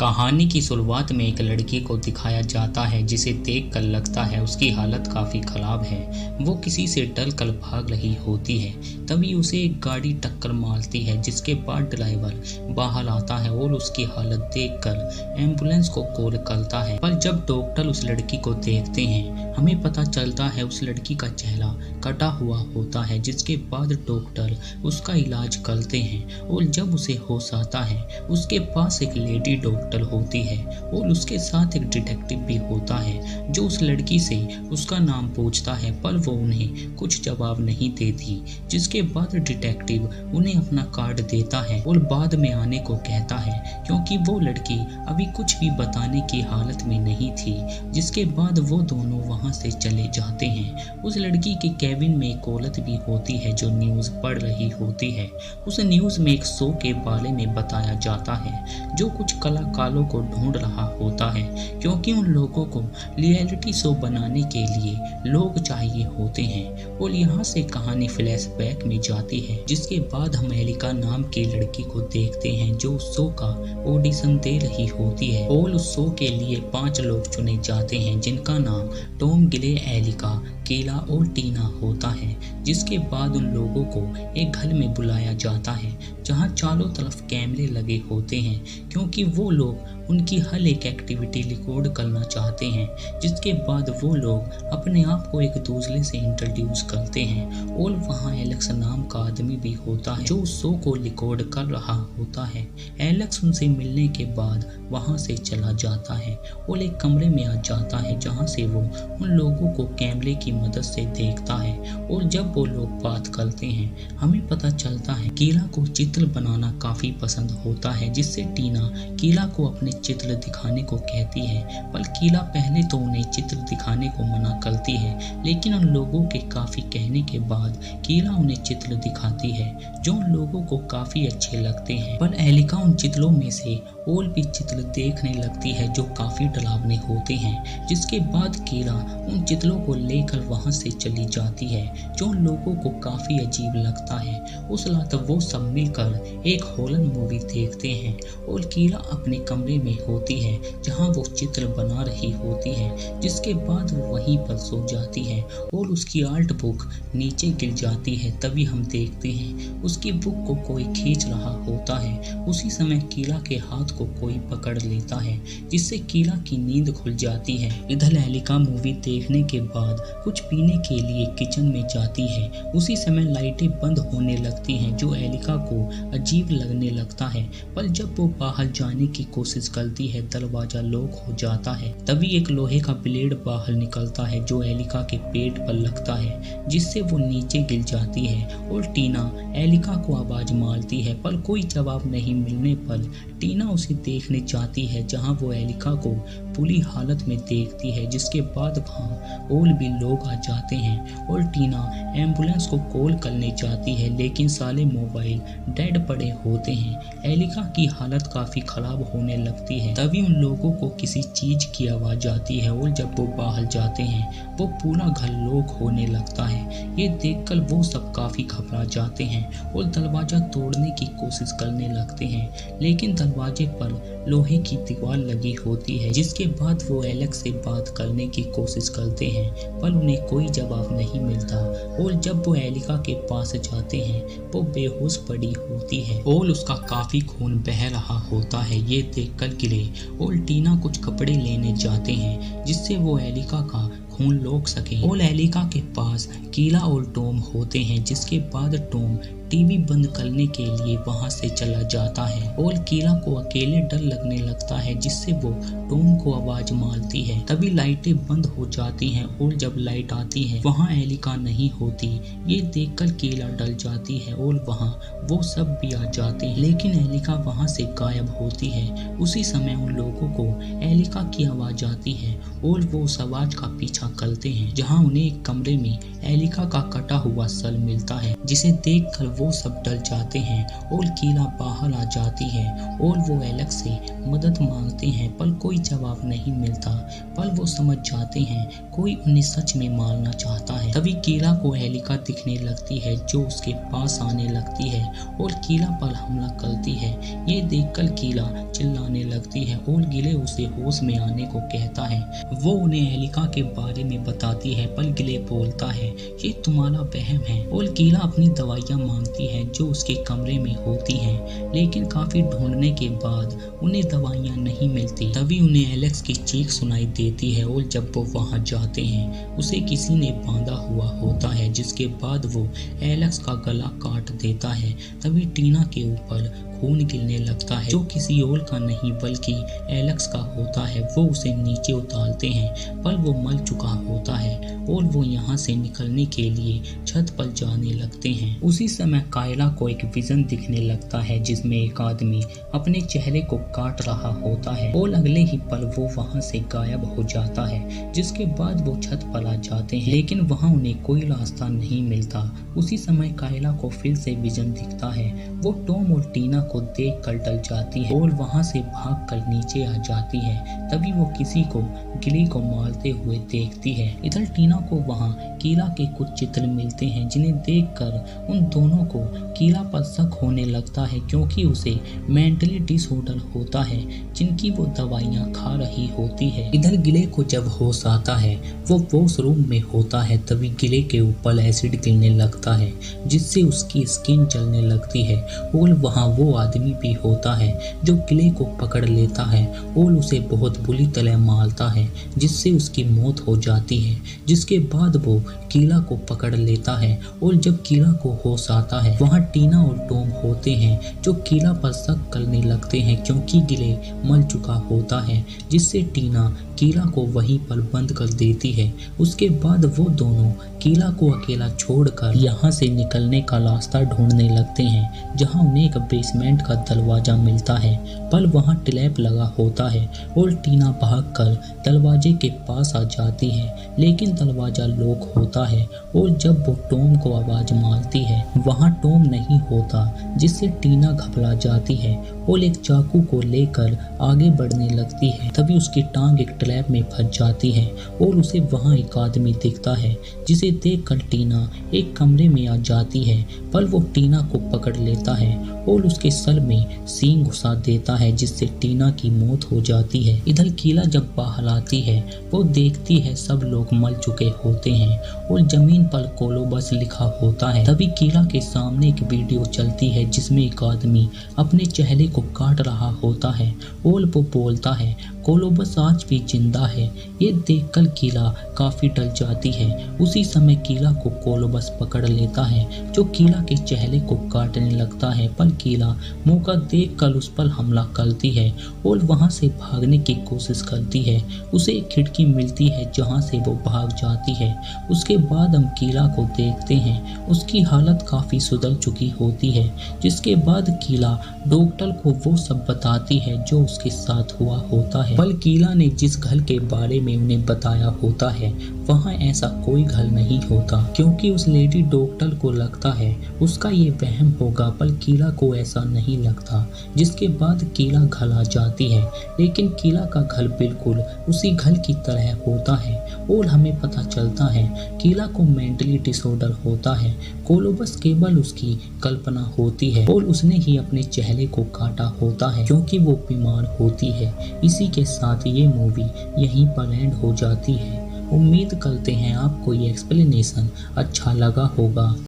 कहानी की शुरुआत में एक लड़की को दिखाया जाता है जिसे देखकर लगता है उसकी हालत काफी खराब है। वो किसी से डर कर भाग रही होती है, तभी उसे एक गाड़ी टक्कर मारती है, जिसके बाद ड्राइवर बाहर आता है और उसकी हालत देखकर एम्बुलेंस को कॉल करता है। पर जब डॉक्टर उस लड़की को देखते हैं, हमें पता चलता है उस लड़की का चेहरा कटा हुआ होता है, जिसके बाद डॉक्टर उसका इलाज करते हैं और जब उसे होश आता है, उसके पास एक लेडी डॉक्टर होती है और उसके साथ एक डिटेक्टिव भी होता है जो उस लड़की से उसका नाम पूछता है, पर वो उन्हें कुछ जवाब नहीं देती। जिसके बाद डिटेक्टिव उन्हें अपना कार्ड देता है और बाद में आने को कहता है, क्योंकि वो लड़की अभी कुछ भी बताने की हालत में नहीं थी। जिसके बाद वो दोनों वहां से चले जाते हैं। उस लड़की के केबिन में एक औरत भी होती है जो न्यूज पढ़ रही होती है। उस न्यूज में एक शो के बारे में बताया जाता है जो कुछ कलाकारों को ढूंढ रहा होता है, क्योंकि उन लोगों को रियलिटी शो बनाने के लिए लोग चाहिए होते हैं। और यहाँ से कहानी फ्लैशबैक में जाती है, जिसके बाद हम एलिका नाम की लड़की को देखते हैं जो उस शो का ऑडिशन दे रही होती है और उस शो के लिए 5 लोग चुने जाते हैं, जिनका नाम टॉम, गिले, एलिका, कीला और टीना होता है। जिसके बाद उन लोगों को एक घर में बुलाया जाता है जहां चारों तरफ कैमरे लगे होते हैं, क्योंकि वो लोग उनकी हर एक एक्टिविटी रिकॉर्ड करना चाहते हैं। जिसके बाद वो लोग अपने आप को एक दूसरे से इंट्रोड्यूस करते हैं और वहाँ एलेक्स नाम का आदमी भी होता है जो उस शो को रिकॉर्ड कर रहा होता है। एलेक्स उनसे मिलने के बाद वहाँ से चला जाता है और एक कमरे में आ जाता है जहाँ से वो उन लोगों को कैमरे की मदद से देखता है। और जब वो लोग बात करते हैं, हमें पता चलता है कीला को चित्र बनाना काफी पसंद होता है, जिससे टीना कीला को अपने चित्र दिखाने को कहती है। पर कीला पहले तो उन्हें चित्र दिखाने को मना करती है, लेकिन उन लोगों के काफी कहने के बाद कीला उन्हें चित्र दिखाती है जो उन लोगों को काफी अच्छे लगते हैं। पर एलिका उन चित्रों में से और भी चित्र देखने लगती है जो काफी डरावने होते हैं। जिसके बाद कीला उन चित्रों को लेकर वहां से चली जाती है जो उन लोगों को काफी अजीब लगता है। उस रात वो सब मिलकर एक हॉरर मूवी देखते हैं और कीला अपने कमरे में होती है जहां वो चित्र बना रही होती है। जिसके बाद वो वहीं पर सो जाती है और उसकी आर्ट बुक नीचे गिर जाती है। तभी हम देखते हैं उसकी बुक को कोई खींच रहा होता है। उसी समय कीला के हाथ को कोई पकड़ लेता है, जिससे कीला की नींद खुल जाती है। इधर एलिका मूवी देखने के बाद कुछ पीने के लिए किचन में जाती है। उसी समय लाइटें बंद होने लगती हैं जो एलिका को अजीब लगने लगता है। पर जब वो बाहर जाने की कोशिश करती है, दरवाजा लॉक हो जाता है। तभी एक लोहे का ब्लेड बाहर निकलता है जो एलिका के पेट पर लगता है, जिससे वो नीचे गिर जाती है। और टीना एलिका को आवाज मारती है, पर कोई जवाब नहीं मिलने पर टीना उसे देखने जाती है, जहां वो एलिका को बुरी हालत में देखती है। जिसके बाद वहां और भी लोग आ जाते हैं और टीना एम्बुलेंस को कॉल करने जाती है, लेकिन सारे मोबाइल डेड पड़े होते हैं। एलिका की हालत काफी खराब होने लगती है। तभी उन लोगों को किसी चीज की आवाज आती है और जब वो बाहर जाते हैं, वो पूरा घर लॉक होने लगता है। ये देखकर वो सब काफी घबरा जाते हैं और दरवाजा तोड़ने की कोशिश करने लगते हैं, लेकिन दरवाजे पर लोहे की दीवार लगी होती है। जिसके बाद वो एलेक्स से बात करने की कोशिश करते हैं, पर उन्हें कोई जवाब नहीं मिलता। और जब वो एलिका के पास जाते हैं, वो बेहोश पड़ी होती है और उसका काफी खून बह रहा होता है। ये देखकर गिले और टीना कुछ कपड़े लेने जाते हैं, जिससे वो एलिका का खून रोक सके। और एलिका के पास कीला और टॉम होते हैं। जिसके बाद टॉम टीवी बंद करने के लिए वहां से चला जाता है और कीला को अकेले डर लगने लगता है, जिससे वो टॉम को आवाज मारती है। तभी लाइटें बंद हो जाती हैं और जब लाइट आती है वहां एलिका नहीं होती। ये देखकर कीला डर जाती है और वहां वो सब भी आ जाते हैं, लेकिन एलिका वहां से गायब होती है। उसी समय उन लोगों को एलिका की आवाज आती है और वो उस आवाज का पीछा करते हैं जहाँ उन्हें एक कमरे में एलिका का कटा हुआ सर मिलता है, जिसे देखकर वो सब डर जाते हैं और कीला बाहर आ जाती है और वो एलेक्स से मदद मांगते हैं पर कोई जवाब नहीं मिलता। पर वो समझ जाते हैं कोई उन्हें सच में मारना चाहता है। तभी कीला को एलिका दिखने लगती है जो उसके पास आने लगती है और कीला पर हमला करती है। ये देखकर कीला चिल्लाने लगती है और गिले उसे होश में आने को कहता है। वो उन्हें एलिका के बारे में बताती है पर गिले बोलता है ये तुम्हारा वहम है और कीला अपनी दवाइयाँ मांगती है जो उसके कमरे में होती हैं, लेकिन काफी ढूंढने के बाद उन्हें दवाइयाँ नहीं मिलती। तभी उन्हें एलेक्स की चीख सुनाई देती है और जब वो वहां जाते हैं उसे किसी ने बांधा हुआ होता है, जिसके बाद वो एलेक्स का गला काट देता है। तभी टीना के ऊपर खून गिरने लगता है जो किसी और का नहीं बल्कि एलेक्स का होता है। वो उसे नीचे उतारते हैं पर वो मर चुका होता है और वो यहाँ से निकलने के लिए छत पर जाने लगते हैं। उसी समय कायला को एक विजन दिखने लगता है जिसमें एक आदमी अपने चेहरे को काट रहा होता है और अगले ही पल वो वहाँ से गायब हो जाता है, जिसके बाद वो छत पर आ जाते हैं लेकिन वहाँ उन्हें कोई रास्ता नहीं मिलता। उसी समय कायला को फिर से विजन दिखता है। वो टॉम और टीना को देख कर डर जाती है और वहाँ से भाग कर नीचे आ जाती है। तभी वो किसी को गिली को मारते हुए देखती है। इधर टीना को वहाँ कीला के कुछ चित्र मिलते हैं जिन्हें देखकर उन दोनों को कीला पर शक होने लगता है क्योंकि उसे मेंटली डिसऑर्डर होता है जिनकी वो दवाइयाँ खा रही होती है। इधर गिले को जब होश आता है वो वॉशरूम में होता है। तभी गिले के ऊपर एसिड गिरने लगता है जिससे उसकी स्किन जलने लगती है और वहाँ वो आदमी भी होता है जो गिले को पकड़ लेता है और उसे बहुत बुरी तरह मारता है जिससे उसकी मौत हो जाती है। जिसके बाद वो कीला को पकड़ लेता है और जब कीला को होश आता है वहाँ टीना और टॉम होते हैं जो कीला पर शक करने लगते हैं क्योंकि गिले मर चुका होता है, जिससे टीना कीला को वहीं पर बंद कर देती है। उसके बाद वो दोनों कीला को अकेला छोड़कर यहाँ से निकलने का रास्ता ढूंढने लगते हैं जहाँ उन्हें एक बेसमेंट का दरवाजा मिलता है पर वहाँ ट्रैप लगा होता है और टीना भागकर दरवाजे के पास आ जाती है लेकिन दरवाजा लॉक होता है और जब वो टॉम को आवाज मारती है वहाँ टॉम नहीं होता, जिससे टीना घबरा जाती है और एक चाकू को लेकर आगे बढ़ने लगती है। तभी उसकी टांग एक ट्रैप में फंस जाती है और उसे वहाँ एक आदमी दिखता है जिसे देखकर टीना एक कमरे में आ जाती है पर वो टीना को पकड़ लेता है और उसके सर में सींग घुसा देता है जिससे टीना की मौत हो जाती है। इधर कीला जब बाहर आती है वो देखती है सब लोग मर चुके होते हैं और जमीन पर कोलोबस लिखा होता है। तभी कीला के सामने एक वीडियो चलती है जिसमें एक आदमी अपने चेहरे को काट रहा होता है और वो बोलता है कोलोबस आज भी जिंदा है। ये देखकर कीला काफी डर जाती है। उसी समय कीला को कोलोबस पकड़ लेता है जो कीला के चेहरे को काटने लगता है पर कीला मौका देखकर उस पर हमला करती है और वहां से भागने की कोशिश करती है। उसे एक खिड़की मिलती है जहां से वो भाग जाती है। उसके बाद हम कीला को देखते हैं, उसकी हालत काफी सुधर चुकी होती है। जिसके बाद कीला डॉक्टर को वो सब बताती है जो उसके साथ हुआ होता है। पर कीला ने जिस घर के बारे में उन्हें बताया होता है वहाँ ऐसा कोई घर नहीं होता क्योंकि उस लेडी डॉक्टर को लगता है उसका ये वहम होगा, पर कीला को ऐसा नहीं लगता। जिसके बाद कीला घर आ जाती है लेकिन कीला का घर बिल्कुल उसी घर की तरह होता है और हमें पता चलता है कीला को मेंटली डिसऑर्डर होता है। कोलोबस केवल उसकी कल्पना होती है और उसने ही अपने चेहरे को काटा होता है क्योंकि वो बीमार होती है। इसी के साथ ये मूवी यहीं पर एंड हो जाती है। उम्मीद करते हैं आपको ये एक्सप्लेनेशन अच्छा लगा होगा।